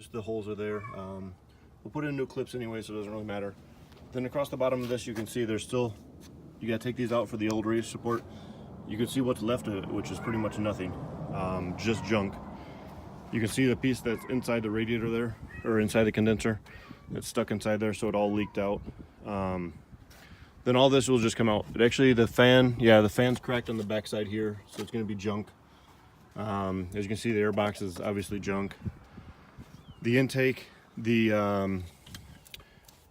Just the holes are there. We'll put in new clips anyway, so it doesn't really matter. Then across the bottom of this, you can see there's still, you gotta take these out for the old race support. You can see what's left of it, which is pretty much nothing, just junk. You can see the piece that's inside the radiator there, or inside the condenser. It's stuck inside there, so it all leaked out. Then all this will just come out. But actually the fan, yeah, the fan's cracked on the backside here, so it's gonna be junk. As you can see, the air box is obviously junk. The intake, the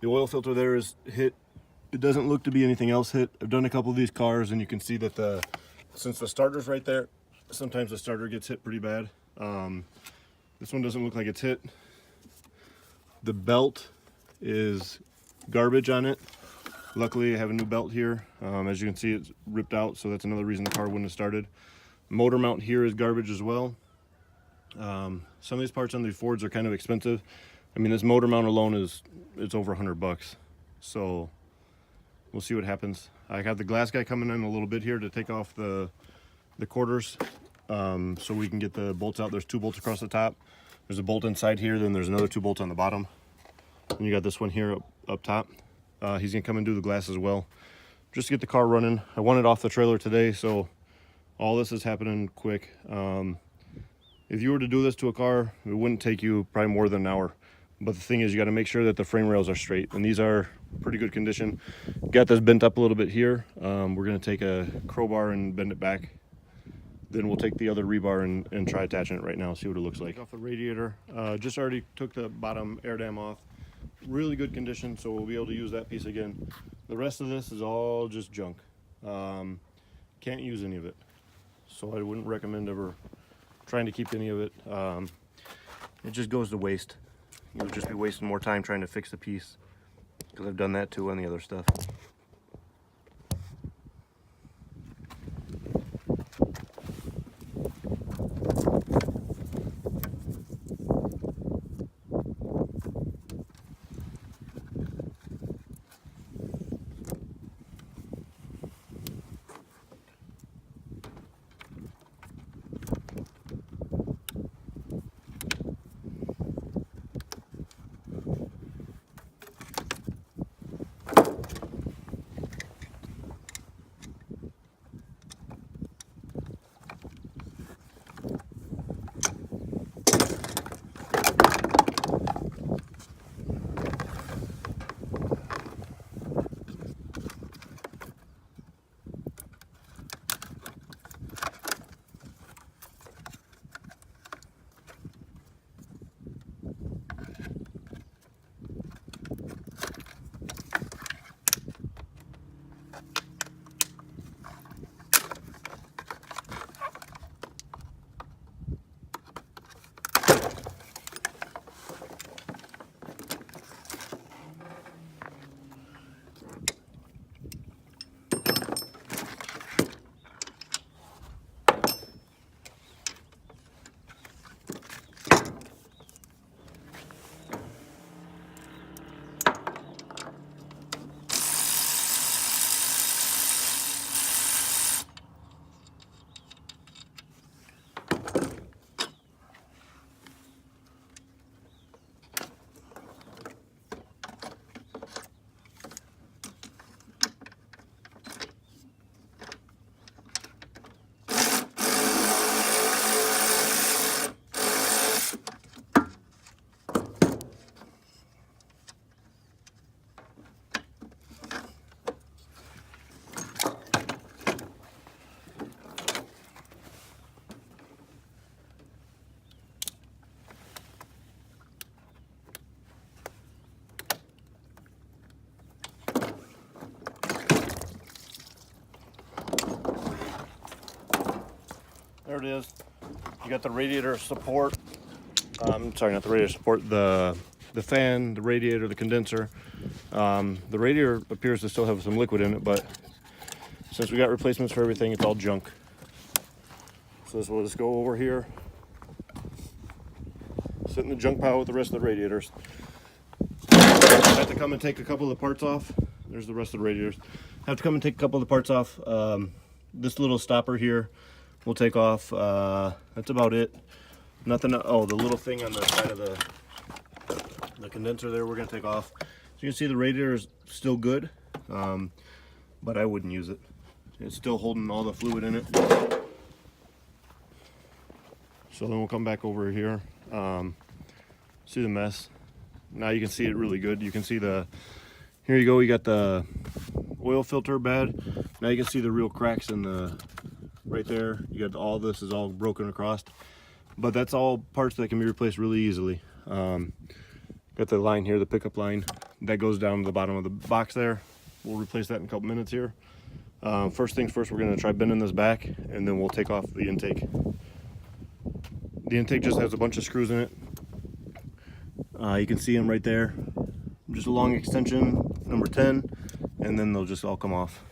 oil filter there is hit. It doesn't look to be anything else hit. I've done a couple of these cars and you can see that since the starter's right there, sometimes the starter gets hit pretty bad. This one doesn't look like it's hit. The belt is garbage on it. Luckily I have a new belt here. As you can see, it's ripped out, so that's another reason the car wouldn't have started. Motor mount here is garbage as well. Some of these parts on the Fords are kind of expensive. I mean, this motor mount alone it's over $100, so we'll see what happens. I got the glass guy coming in a little bit here to take off the quarters, so we can get the bolts out. There's 2 bolts across the top. There's a bolt inside here, then there's another 2 bolts on the bottom, and you got this one here up top. He's gonna come and do the glass as well, just to get the car running. I want it off the trailer today, so all this is happening quick. If you were to do this to a car, it wouldn't take you probably more than an hour. But the thing is, you got to make sure that the frame rails are straight, and these are pretty good condition. Got this bent up a little bit here. We're going to take a crowbar and bend it back. Then we'll take the other rebar and try attaching it right now, see what it looks like. Off the radiator, just already took the bottom air dam off. Really good condition, so we'll be able to use that piece again. The rest of this is all just junk. Can't use any of it, so I wouldn't recommend ever trying to keep any of it. It just goes to waste. You'll just be wasting more time trying to fix the piece, because I've done that too on the other stuff. There it is. You got the radiator support. Sorry, not the radiator support. The fan, the radiator, the condenser. The radiator appears to still have some liquid in it, but since we got replacements for everything, it's all junk. So we'll just go over here, sit in the junk pile with the rest of the radiators. I have to come and take a couple of the parts off. There's the rest of the radiators. I have to come and take a couple of the parts off. This little stopper here we'll take off. That's about it. Nothing. Oh, the little thing on the side of the condenser there we're going to take off. So you can see the radiator is still good, but I wouldn't use it. It's still holding all the fluid in it. So then we'll come back over here, see the mess. Now you can see it really good. You can see the, here you go, you got the oil filter bad. Now you can see the real cracks in the, right there. You got all this is all broken across. But that's all parts that can be replaced really easily. Got the line here, the pickup line, that goes down to the bottom of the box there. We'll replace that in a couple minutes here. First things first, we're going to try bending this back, and then we'll take off the intake. The intake just has a bunch of screws in it. You can see them right there. Just a long extension, number 10, and then they'll just all come off.